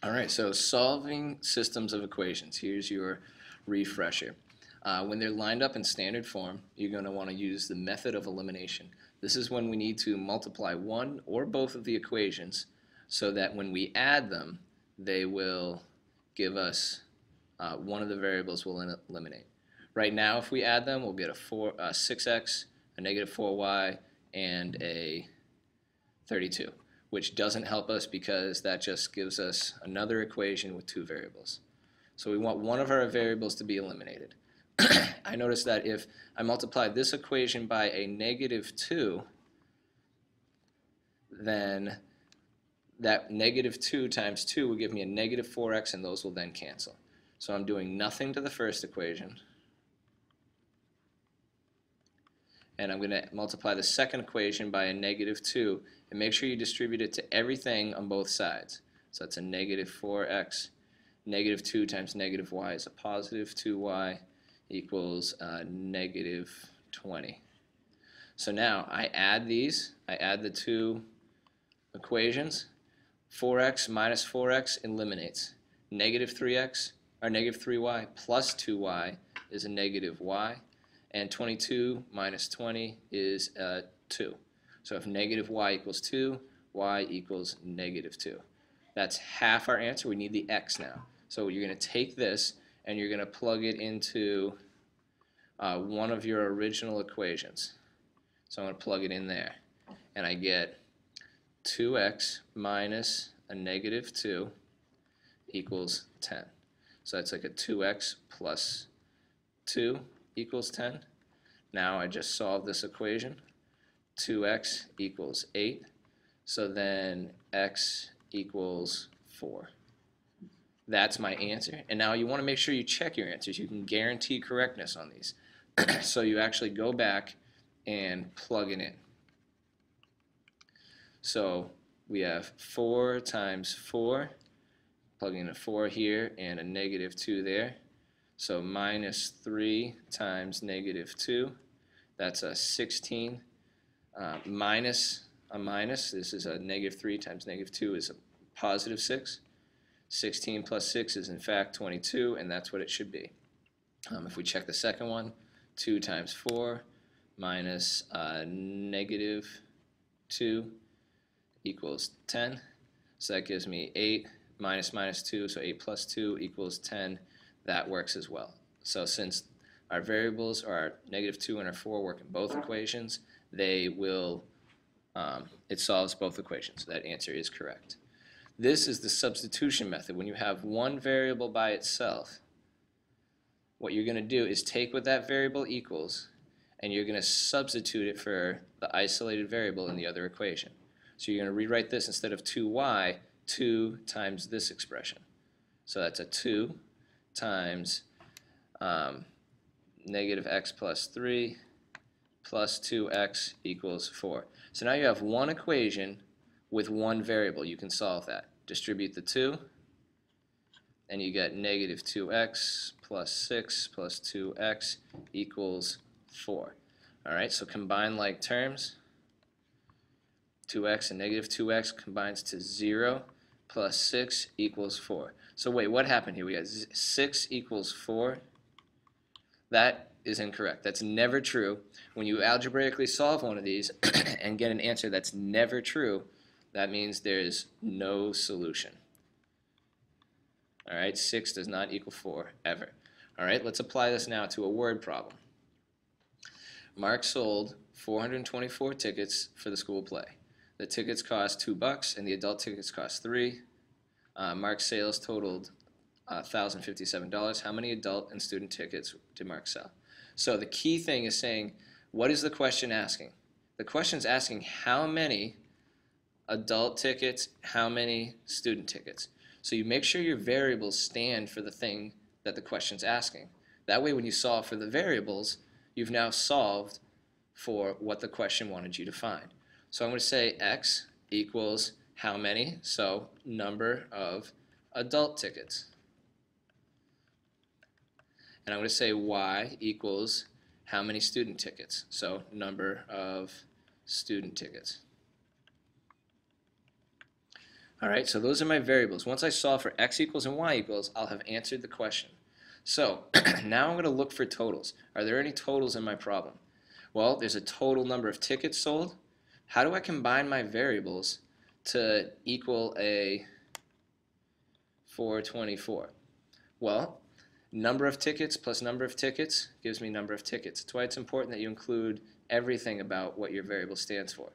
All right, so solving systems of equations. Here's your refresher. When they're lined up in standard form, you're going to want to use the method of elimination. This is when we need to multiply one or both of the equations so that when we add them, they will give us one of the variables will eliminate. Right now, if we add them, we'll get a 6x, a negative 4y, and a 32, which doesn't help us because that just gives us another equation with two variables. So we want one of our variables to be eliminated. I notice that if I multiply this equation by a negative 2, then that negative 2 times 2 will give me a negative 4x, and those will then cancel. So I'm doing nothing to the first equation. And I'm going to multiply the second equation by a negative 2, and make sure you distribute it to everything on both sides. So that's a negative 4x. Negative 2 times negative y is a positive 2y equals negative 20. So now I add these. I add the two equations. 4x minus 4x eliminates. Negative 3x, or negative 3y plus 2y is a negative y. And 22 minus 20 is 2. So if negative y equals 2, y equals negative 2. That's half our answer. We need the x now. So you're going to take this and you're going to plug it into one of your original equations. So I'm going to plug it in there. And I get 2x minus a negative 2 equals 10. So that's like a 2x plus 2 equals 10. Now I just solve this equation. 2x equals 8. So then x equals 4. That's my answer. And now you want to make sure you check your answers. You can guarantee correctness on these. So you actually go back and plug it in. So we have 4 times 4. Plug in a 4 here and a negative 2 there. So minus 3 times negative 2. That's a 16. Minus a minus. This is a negative 3 times negative 2 is a positive 6. 16 plus 6 is in fact 22, and that's what it should be. If we check the second one, 2 times 4 minus negative 2 equals 10. So that gives me 8 minus minus 2, so 8 plus 2 equals 10. That works as well. So since our variables are our negative 2 and our 4 work in both equations, they will, it solves both equations. That answer is correct. This is the substitution method. When you have one variable by itself, what you're going to do is take what that variable equals and you're going to substitute it for the isolated variable in the other equation. So you're going to rewrite this instead of 2y, 2 times this expression. So that's a 2 times negative x plus 3 plus 2x equals 4. So now you have one equation with one variable. You can solve that. Distribute the 2, and you get negative 2x plus 6 plus 2x equals 4. All right, so combine like terms. 2x and negative 2x combines to 0 plus 6 equals 4. So wait, what happened here? We got 6 equals 4. That is incorrect. That's never true. When you algebraically solve one of these and get an answer that's never true, that means there's no solution. All right, 6 does not equal 4 ever. All right, let's apply this now to a word problem. Mark sold 424 tickets for the school play. The tickets cost $2 and the adult tickets cost $3. Mark's sales totaled $1,057. How many adult and student tickets did Mark sell? So the key thing is saying, what is the question asking? The question's asking how many adult tickets, how many student tickets. So you make sure your variables stand for the thing that the question's asking. That way when you solve for the variables, you've now solved for what the question wanted you to find. So I'm going to say x equals how many, so number of adult tickets. And I'm going to say y equals how many student tickets, so number of student tickets. Alright, so those are my variables. Once I solve for x equals and y equals, I'll have answered the question. So now I'm going to look for totals. Are there any totals in my problem? Well, there's a total number of tickets sold. How do I combine my variables to equal a 424? Well, number of tickets plus number of tickets gives me number of tickets. That's why it's important that you include everything about what your variable stands for.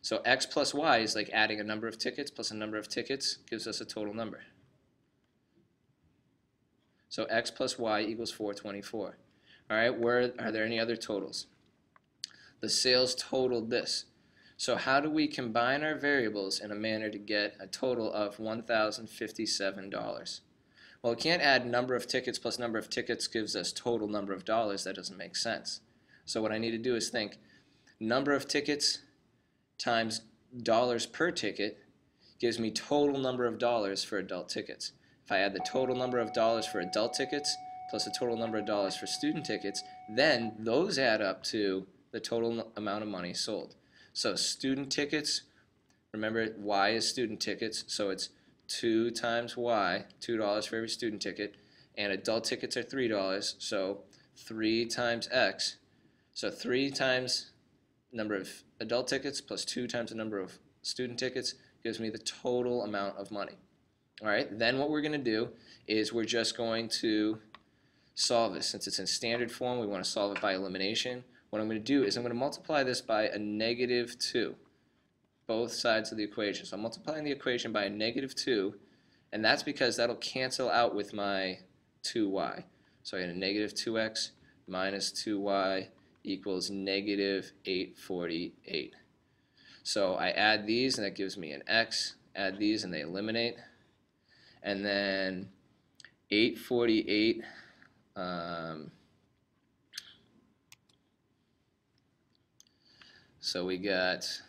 So x plus y is like adding a number of tickets plus a number of tickets gives us a total number. So x plus y equals 424. All right, are there any other totals? The sales totaled this. So how do we combine our variables in a manner to get a total of $1,057? Well, we can't add number of tickets plus number of tickets gives us total number of dollars. That doesn't make sense. So what I need to do is think number of tickets times dollars per ticket gives me total number of dollars for adult tickets. If I add the total number of dollars for adult tickets plus the total number of dollars for student tickets, then those add up to the total amount of money sold. So student tickets, remember y is student tickets, so it's 2 times y, $2 for every student ticket, and adult tickets are $3, so 3 times x. So 3 times number of adult tickets plus 2 times the number of student tickets gives me the total amount of money. Alright, then what we're going to do is we're just going to solve this. Since it's in standard form, we want to solve it by elimination. What I'm going to do is I'm going to multiply this by a -2, both sides of the equation. So I'm multiplying the equation by a -2, and that's because that'll cancel out with my 2y. So I get a -2x minus 2y equals -848. So I add these and that gives me an x, add these and they eliminate, and then 848 so we got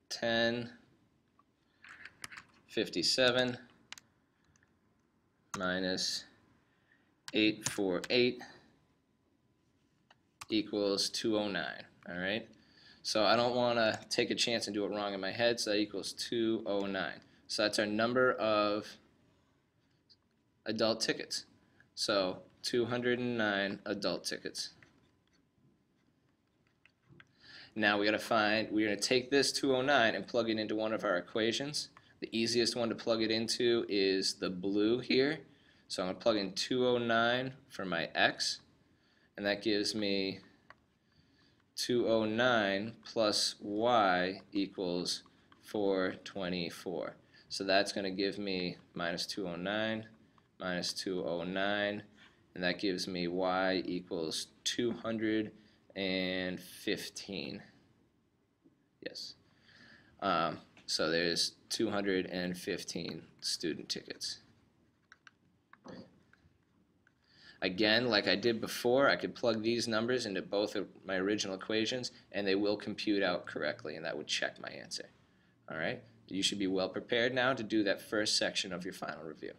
1057 minus 848 equals 209. Alright, so I don't want to take a chance and do it wrong in my head, so that equals 209. So that's our number of adult tickets. So 209 adult tickets. Now we're going to take this 209 and plug it into one of our equations. The easiest one to plug it into is the blue here. So I'm going to plug in 209 for my x, and that gives me 209 plus y equals 424. So that's going to give me minus 209 minus 209, and that gives me y equals 215. Yes. So there's 215 student tickets. Again, like I did before, I could plug these numbers into both of my original equations and they will compute out correctly, and that would check my answer. Alright, you should be well prepared now to do that first section of your final review.